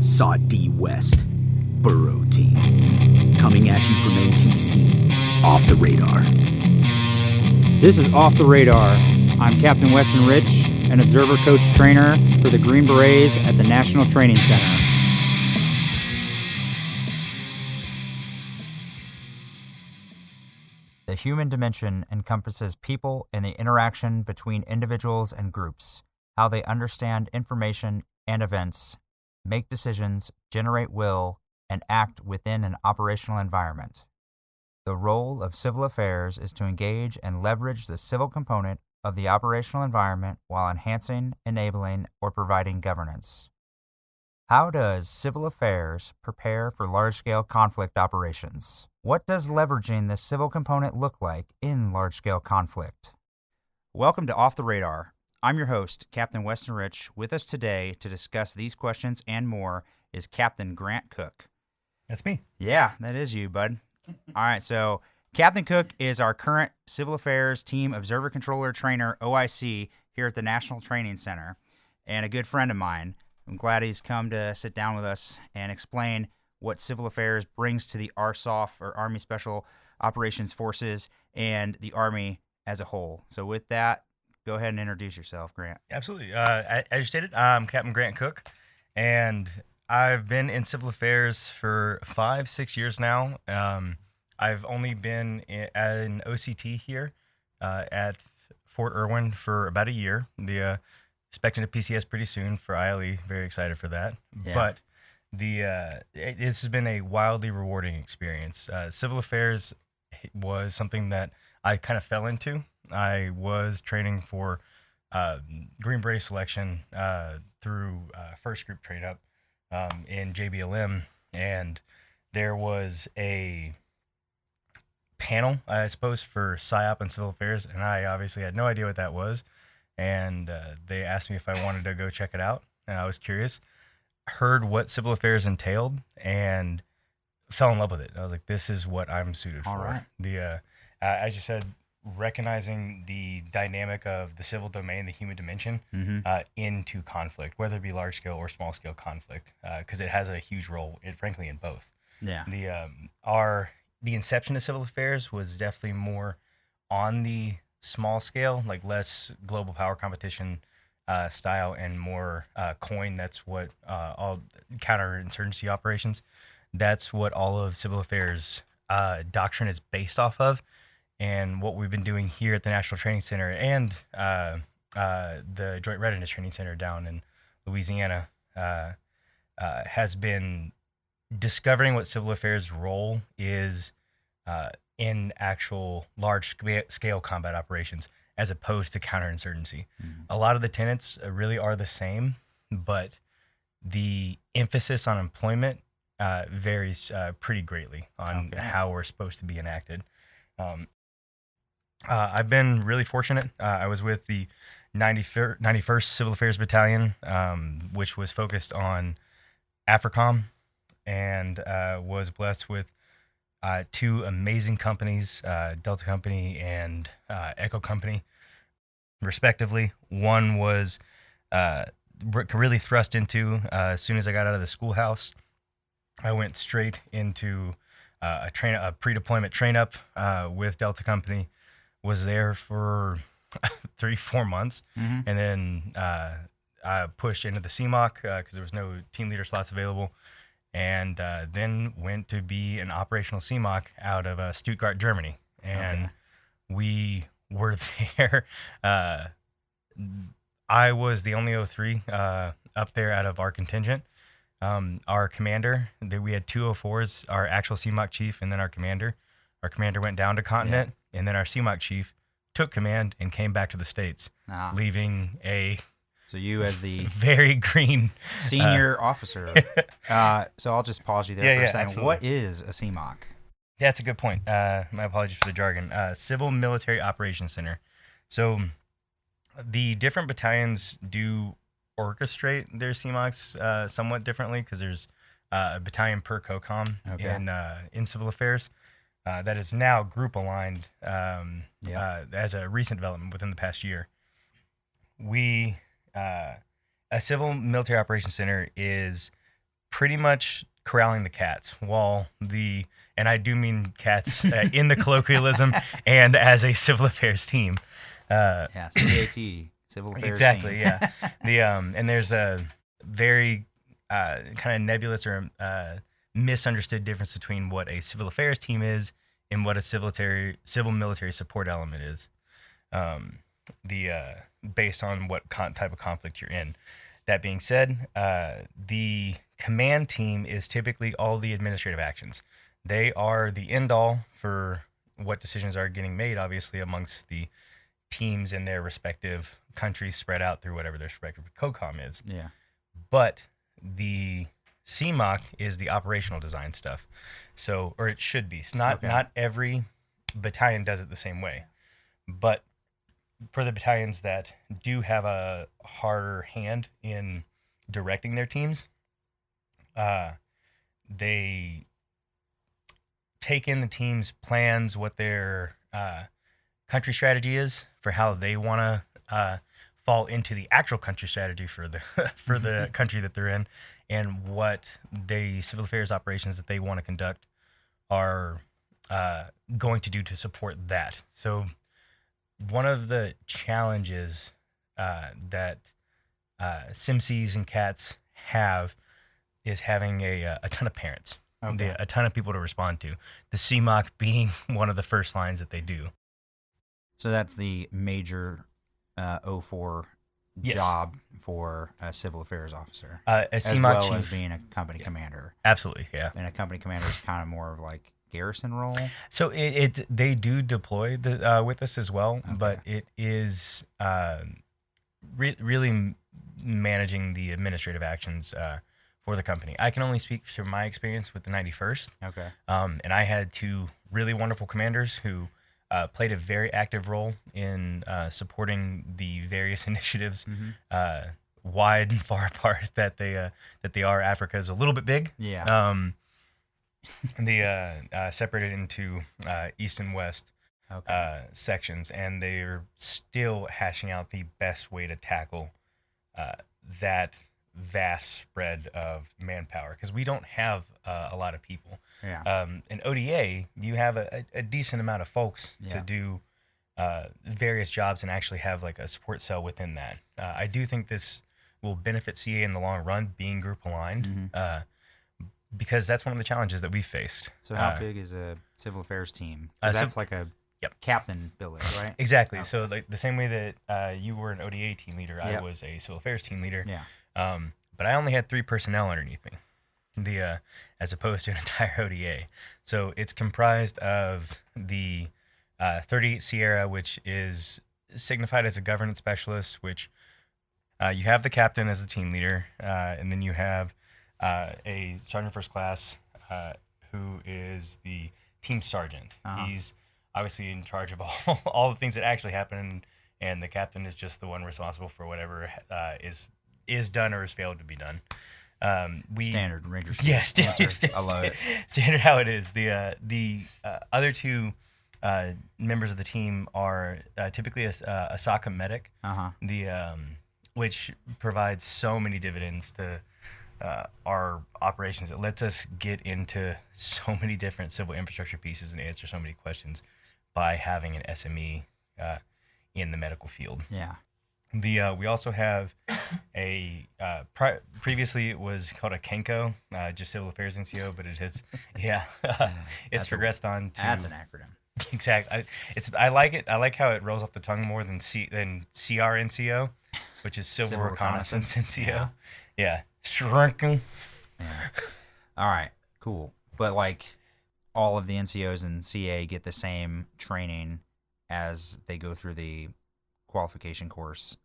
SOT D West, Burrow Team. Coming at you from NTC, Off the Radar. This is Off the Radar. I'm Captain Weston Rich, an observer coach trainer for the Green Berets at the National Training Center. The human dimension encompasses people and the interaction between individuals and groups, how they understand information and events, make decisions, generate will, and act within an operational environment. The role of civil affairs is to engage and leverage the civil component of the operational environment while enhancing, enabling, or providing governance. How does civil affairs prepare for large-scale conflict operations? What does leveraging the civil component look like in large-scale conflict? Welcome to Off the Radar. I'm your host, Captain Weston Rich. With us today to discuss these questions and more is Captain Grant Cook. That's me. Yeah, that is you, bud. All right, so Captain Cook is our current Civil Affairs Team Observer Controller Trainer, OIC, here at the National Training Center, and a good friend of mine. I'm glad he's come to sit down with us and explain what civil affairs brings to the ARSOF, or Army Special Operations Forces, and the Army as a whole. So with that, go ahead and introduce yourself, Grant. Absolutely. As you stated, I'm Captain Grant Cook, and I've been in civil affairs for 5-6 years now. I've only been an OCT here at Fort Irwin for about a year. Expecting a PCS pretty soon for ILE. Very excited for that. Yeah. But this has been a wildly rewarding experience. Civil affairs was something that I kind of fell into. I was training for Green Beret selection through first group train up in JBLM, and there was a panel, I suppose, for PSYOP and civil affairs, and I obviously had no idea what that was. And they asked me if I wanted to go check it out, and I was curious, heard what civil affairs entailed, and fell in love with it. I was like, this is what I'm suited All for. Right. As you said, recognizing the dynamic of the civil domain, the human dimension, into conflict, whether it be large-scale or small-scale conflict, because it has a huge role, frankly, in both. Yeah. The inception of civil affairs was definitely more on the small scale, like less global power competition style, and more COIN. That's what all counterinsurgency operations. That's what all of civil affairs doctrine is based off of, and what we've been doing here at the National Training Center and the Joint Readiness Training Center down in Louisiana has been discovering what civil affairs role is in actual large-scale combat operations as opposed to counterinsurgency. A lot of the tenets really are the same, but the emphasis on employment varies pretty greatly on how we're supposed to be enacted. I've been really fortunate. I was with the 91st Civil Affairs Battalion, which was focused on AFRICOM, and was blessed with two amazing companies, Delta Company and Echo Company, respectively. One was really thrust into as soon as I got out of the schoolhouse. I went straight into a pre-deployment train-up with Delta Company. Was there for 3-4 months, and then I pushed into the CMOC because there was no team leader slots available. And then went to be an operational CMOC out of Stuttgart, Germany. And we were there. I was the only O3 up there out of our contingent. Our commander, we had 2 O4s, our actual CMOC chief, and then our commander. Our commander went down to continent, and then our CMOC chief took command and came back to the States, leaving a... So you as the very green senior officer. So I'll just pause you there for a second. Absolutely. What is a CMOC? That's a good point. My apologies for the jargon. Civil Military Operations Center. So the different battalions do orchestrate their CMOCs somewhat differently because there's a battalion per COCOM in civil affairs that is now group aligned as a recent development within the past year. A Civil Military Operations Center is pretty much corralling the cats and I do mean cats in the colloquialism and as a civil affairs team. CAT, civil affairs exactly, team. yeah. And there's a very kind of nebulous or misunderstood difference between what a civil affairs team is and what a civil military support element is. Based on what type of conflict you're in. That being said, the command team is typically all the administrative actions. They are the end all for what decisions are getting made, obviously, amongst the teams in their respective countries spread out through whatever their respective COCOM is. Yeah. But the CMOC is the operational design stuff. So, or it should be. It's not every battalion does it the same way. But for the battalions that do have a harder hand in directing their teams, they take in the team's plans, what their country strategy is for how they want to fall into the actual country strategy for the for the country that they're in, and what the civil affairs operations that they want to conduct are going to do to support that. So one of the challenges that CMCs and CATs have is having a ton of parents, a ton of people to respond to. The CMOC being one of the first lines that they do. So that's the major 04 Yes. job for a civil affairs officer, A as CMOC well chief, as being a company commander. absolutely, yeah. And a company commander is kind of more of like garrison role. So they do deploy with us as well, but it is really managing the administrative actions for the company. I can only speak from my experience with the 91st. Okay. And I had two really wonderful commanders who played a very active role in supporting the various initiatives wide and far apart that they are. Africa is a little bit big. Yeah. They separated into east and west sections, and they're still hashing out the best way to tackle that vast spread of manpower, because we don't have a lot of people. Yeah. In ODA, you have a decent amount of folks to do various jobs and actually have like a support cell within that. I do think this will benefit CA in the long run, being group aligned, because that's one of the challenges that we've faced. So how big is a civil affairs team? 'Cause that's like a captain billet, right? Exactly. Okay. So like the same way that you were an ODA team leader, I was a civil affairs team leader. Yeah. But I only had 3 personnel underneath me, as opposed to an entire ODA. So it's comprised of the 38 Sierra, which is signified as a governance specialist, which you have the captain as the team leader, and then you have a sergeant first class who is the team sergeant. He's obviously in charge of all the things that actually happen, and the captain is just the one responsible for whatever is done or has failed to be done. Standard Ranger. Yeah, standard. I love it. Standard how it is. The other 2 members of the team are typically a SOC medic, which provides so many dividends to our operations. It lets us get into so many different civil infrastructure pieces and answer so many questions by having an SME in the medical field. Yeah. We also have a previously it was called a KENCO, just Civil Affairs NCO, but it has it's progressed on to. That's an acronym. Exactly. I like it. I like how it rolls off the tongue more than CR NCO, which is Civil Reconnaissance NCO. Yeah. Shrunken. Yeah. All right. Cool. But like all of the NCOs and CA get the same training as they go through the qualification course,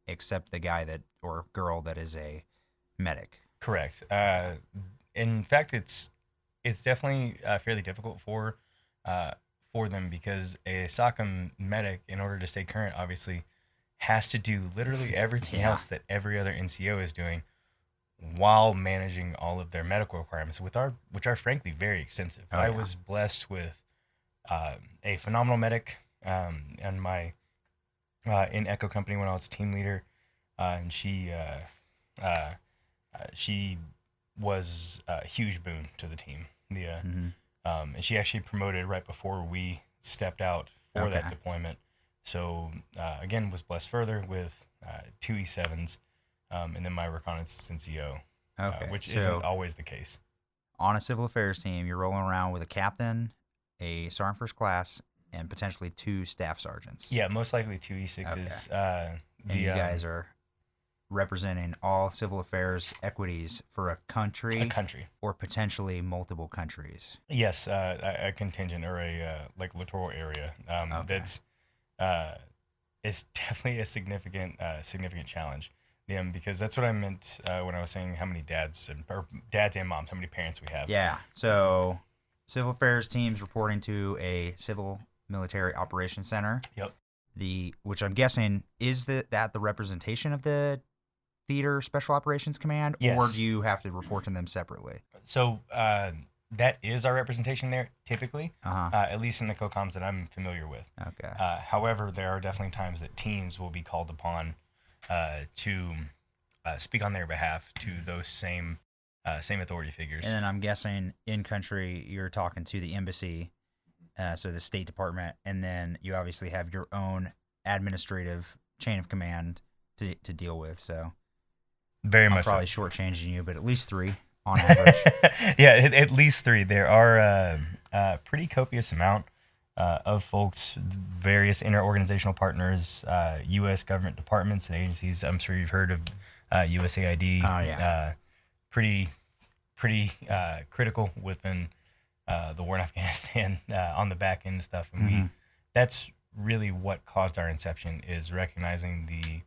except the guy that or girl that is a medic. Correct. In fact, it's definitely fairly difficult for them, because a SOCM medic, in order to stay current, obviously has to do literally everything else that every other NCO is doing, while managing all of their medical requirements, which are frankly very extensive. I was blessed with a phenomenal medic and my in Echo Company when I was a team leader, and she was a huge boon to the team. And she actually promoted right before we stepped out for that deployment. So again, was blessed further with 2 E7s, and then my reconnaissance NCO, which isn't always the case. On a civil affairs team, you're rolling around with a captain, a sergeant first class, and potentially 2 staff sergeants. Yeah, most likely 2 E6s. And you guys are representing all civil affairs equities for a country or potentially multiple countries. Yes, a contingent or a littoral area. That's it's definitely a significant challenge. Because that's what I meant when I was saying how many dads and moms, how many parents we have. Yeah. So civil affairs teams reporting to a civil military operations center. Yep. Which I'm guessing is that the representation of the Theater Special Operations Command, yes. Or do you have to report to them separately? So that is our representation there, typically, at least in the COCOMs that I'm familiar with. Okay. However, there are definitely times that teams will be called upon to speak on their behalf to those same authority figures. And then I'm guessing in country you're talking to the embassy, so the State Department, and then you obviously have your own administrative chain of command to deal with. So very I'm much probably shortchanging you, but at least 3 on average. Yeah, at least 3. There are a pretty copious amount of folks, various interorganizational partners, U.S. government departments and agencies. I'm sure you've heard of USAID. Oh, yeah. Pretty critical within the war in Afghanistan on the back end stuff. And that's really what caused our inception, is recognizing the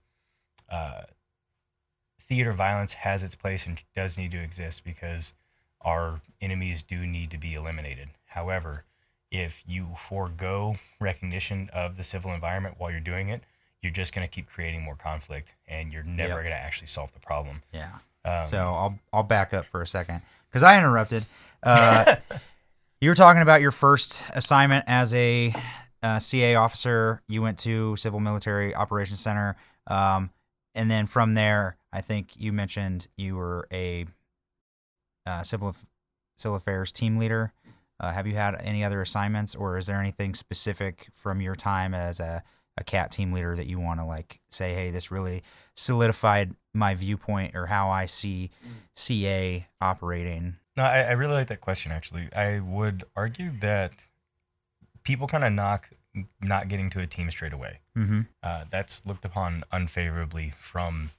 theater violence has its place and does need to exist because our enemies do need to be eliminated. However, if you forego recognition of the civil environment while you're doing it, you're just going to keep creating more conflict, and you're never going to actually solve the problem. Yeah. So I'll back up for a second because I interrupted. You were talking about your first assignment as a CA officer. You went to Civil Military Operations Center, and then from there, I think you mentioned you were a civil affairs team leader. Have you had any other assignments, or is there anything specific from your time as a CAT team leader that you want to say, hey, this really solidified my viewpoint or how I see CA operating? No, I really like that question, actually. I would argue that people kind of knock not getting to a team straight away. Mm-hmm. That's looked upon unfavorably from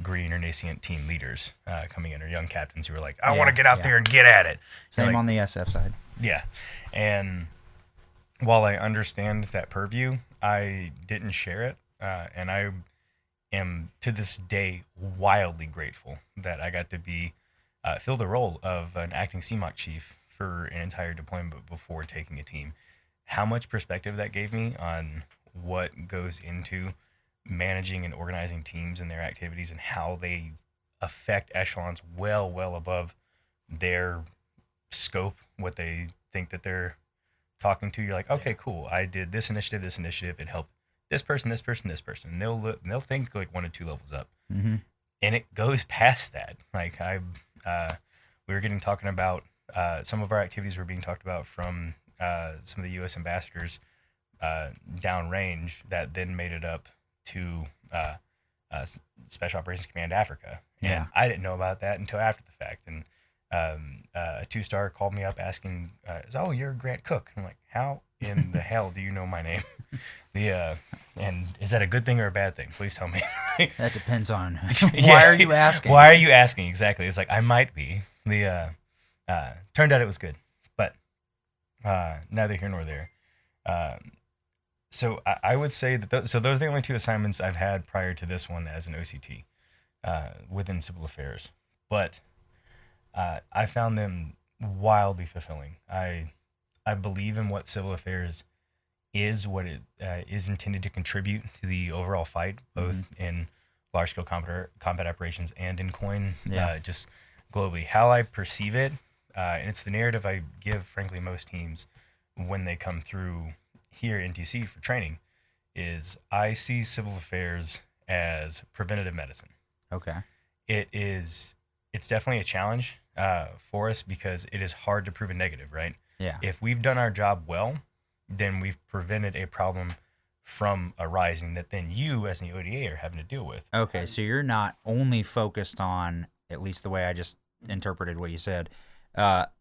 green or nascent team leaders coming in, or young captains who are like, I want to get out there and get at it. Same on the SF side. Yeah. And while I understand that purview, I didn't share it. And I am, to this day, wildly grateful that I got to fill the role of an acting CMOC chief for an entire deployment before taking a team. How much perspective that gave me on what goes into managing and organizing teams and their activities and how they affect echelons well above their scope, what they think that they're talking to. You're like, okay, cool. I did this initiative. It helped this person. And they'll think 1 or 2 levels up. Mm-hmm. And it goes past that. We were talking about some of our activities were being talked about from some of the U.S. ambassadors downrange that then made it up to Special Operations Command Africa. And I didn't know about that until after the fact. And a 2-star called me up asking, "Oh, you're Grant Cook." I'm like, "How in the hell do you know my name?" And is that a good thing or a bad thing? Please tell me. That depends on why are you asking? Why are you asking? Exactly. It's like, I might be. Turned out it was good, but neither here nor there. So I would say that those are the only 2 assignments I've had prior to this one as an OCT within civil affairs. But I found them wildly fulfilling. I believe in what civil affairs is, what it is intended to contribute to the overall fight, both in large-scale combat operations and in COIN, just globally. How I perceive it, and it's the narrative I give, frankly, most teams when they come through here in NTC for training, is I see civil affairs as preventative medicine. Okay. It's definitely a challenge. for us because it is hard to prove a negative, right? Yeah. If we've done our job well, then we've prevented a problem from arising that then you as the ODA are having to deal with. Okay, so you're not only focused on, at least the way I just interpreted what you said,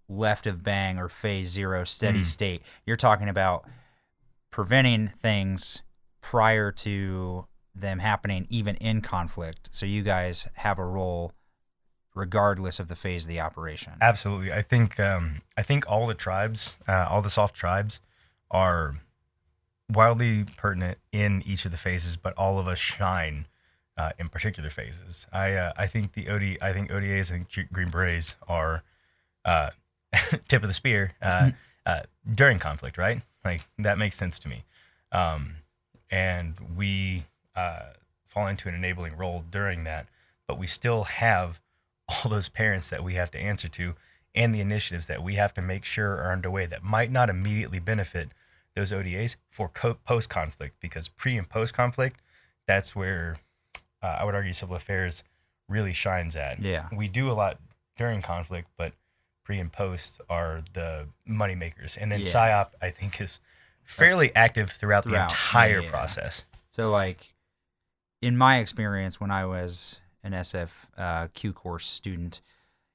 left of bang or phase 0 steady state. You're talking about preventing things prior to them happening, even in conflict. So you guys have a role regardless of the phase of the operation. Absolutely. I think all the tribes, all the soft tribes are wildly pertinent in each of the phases, but all of us shine in particular phases. I think ODAs, I think Green Berets are tip of the spear during conflict, right? Like that makes sense to me. And we fall into an enabling role during that, but we still have all those parents that we have to answer to and the initiatives that we have to make sure are underway that might not immediately benefit those ODAs for post-conflict, because pre and post-conflict, that's where I would argue civil affairs really shines at. Yeah. We do a lot during conflict, but pre and post are the money makers. And then PSYOP, I think, is fairly active throughout the entire process. So, like, in my experience, when I was an SF Q course student,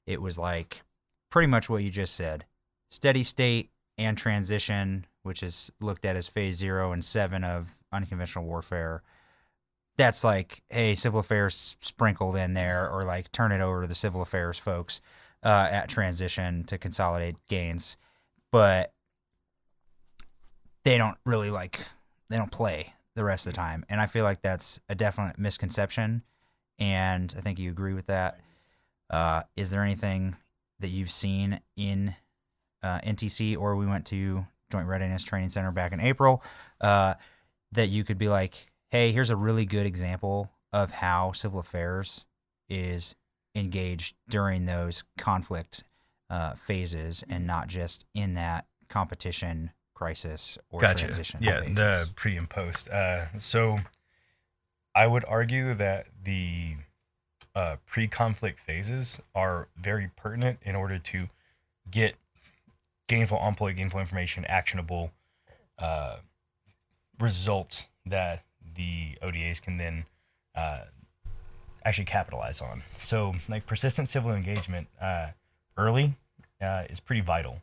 it was like pretty much what you just said. Steady state and transition, which is looked at as phase 0 and 7 of unconventional warfare. That's like, hey, civil affairs sprinkled in there, or like turn it over to the civil affairs folks at transition to consolidate gains. But they don't really they don't play the rest of the time. And I feel like that's a definite misconception. And I think you agree with that. Is there anything that you've seen in NTC, or we went to Joint Readiness Training Center back in April, that you could be like, hey, here's a really good example of how civil affairs is engaged during those conflict phases and not just in that competition, crisis, or transition phases. The pre and post. So I would argue that the pre-conflict phases are very pertinent in order to get gainful information, actionable results that the ODAs can then actually capitalize on. So, like, persistent civil engagement early is pretty vital.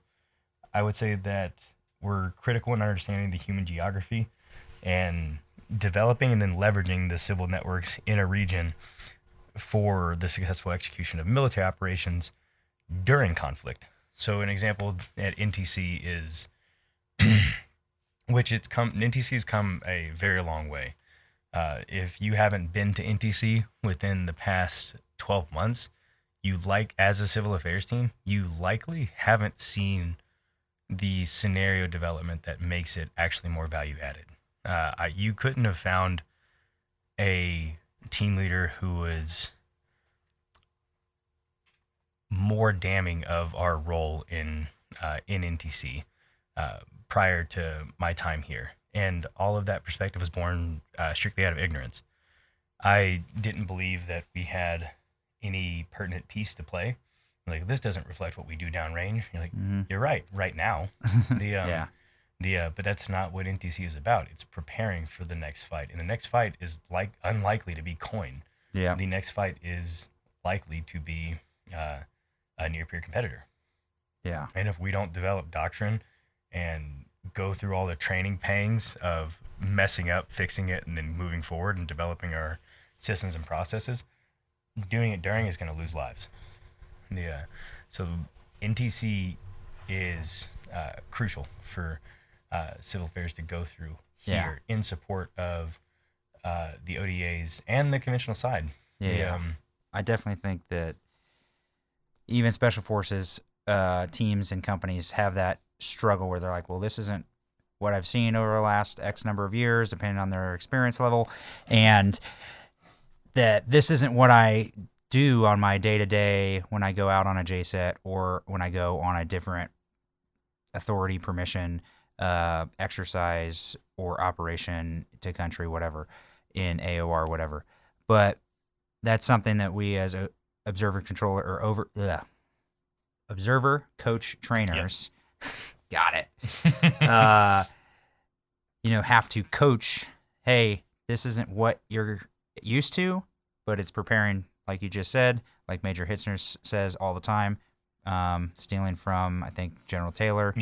I would say that we're critical in understanding the human geography and developing and then leveraging the civil networks in a region for the successful execution of military operations during conflict. So an example at NTC is, NTC's come a very long way. If you haven't been to NTC within the past 12 months, as a civil affairs team, you likely haven't seen the scenario development that makes it actually more value added. You couldn't have found a team leader who was more damning of our role in NTC prior to my time here. And all of that perspective was born strictly out of ignorance. I didn't believe that we had any pertinent piece to play. Like, this doesn't reflect what we do downrange. You're like, You're right now. But that's not what NTC is about. It's preparing for the next fight. And the next fight is unlikely to be coin. Yeah. The next fight is likely to be a near-peer competitor. Yeah. And if we don't develop doctrine and go through all the training pangs of messing up, fixing it, and then moving forward and developing our systems and processes, doing it during is going to lose lives. So NTC is crucial for civil affairs to go through here in support of the ODAs and the conventional side. I definitely think that even special forces teams and companies have that struggle where they're like, well, this isn't what I've seen over the last X number of years, depending on their experience level, and that this isn't what I do on my day-to-day when I go out on a JSET or when I go on a different authority, permission, exercise or operation to country, whatever, in AOR, whatever. But that's something that we as a observer controller or observer, coach, trainers. Got it. Have to coach, hey, this isn't what you're used to, but it's preparing, like you just said, like Major Hitzner says all the time, stealing from, I think, General Taylor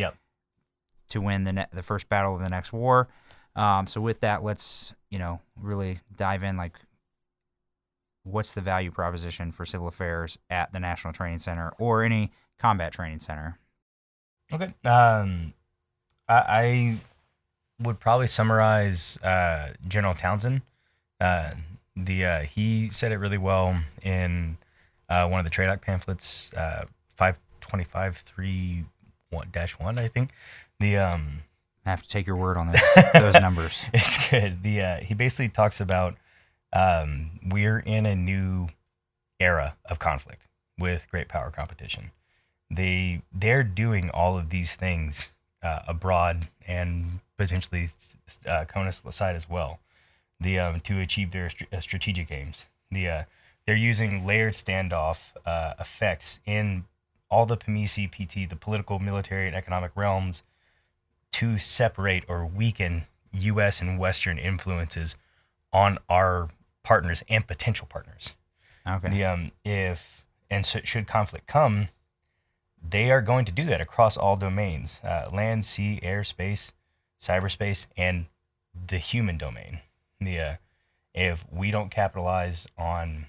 to win the first battle of the next war. So with that, let's, really dive in, like, what's the value proposition for civil affairs at the National Training Center or any combat training center? Okay. I would probably summarize General Townsend. He said it really well in one of the Trade Act pamphlets, 525.3-1, I think. I have to take your word on those numbers. It's good. He basically talks about we're in a new era of conflict with great power competition. They're doing all of these things abroad and potentially CONUS side as well, to achieve their strategic aims. They're using layered standoff effects in all the PMEC, PT, the political, military, and economic realms to separate or weaken U.S. and Western influences on our partners and potential partners. Okay. Should conflict come, they are going to do that across all domains: land, sea, air, space, cyberspace, and the human domain. If we don't capitalize on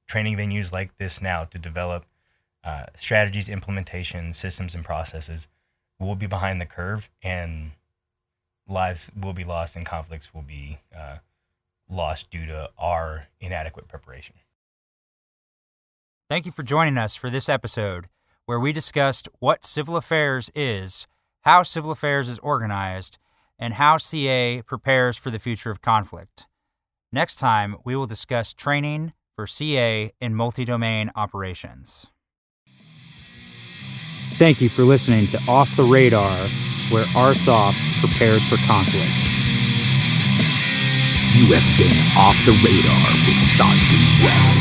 training venues like this now to develop strategies, implementation, systems, and processes, we'll be behind the curve, and lives will be lost and conflicts will be lost due to our inadequate preparation. Thank you for joining us for this episode, where we discussed what civil affairs is, how civil affairs is organized, and how CA prepares for the future of conflict. Next time, we will discuss training for CA in multi-domain operations. Thank you for listening to Off the Radar, where ARSOF prepares for conflict. You have been Off the Radar with Sandy West.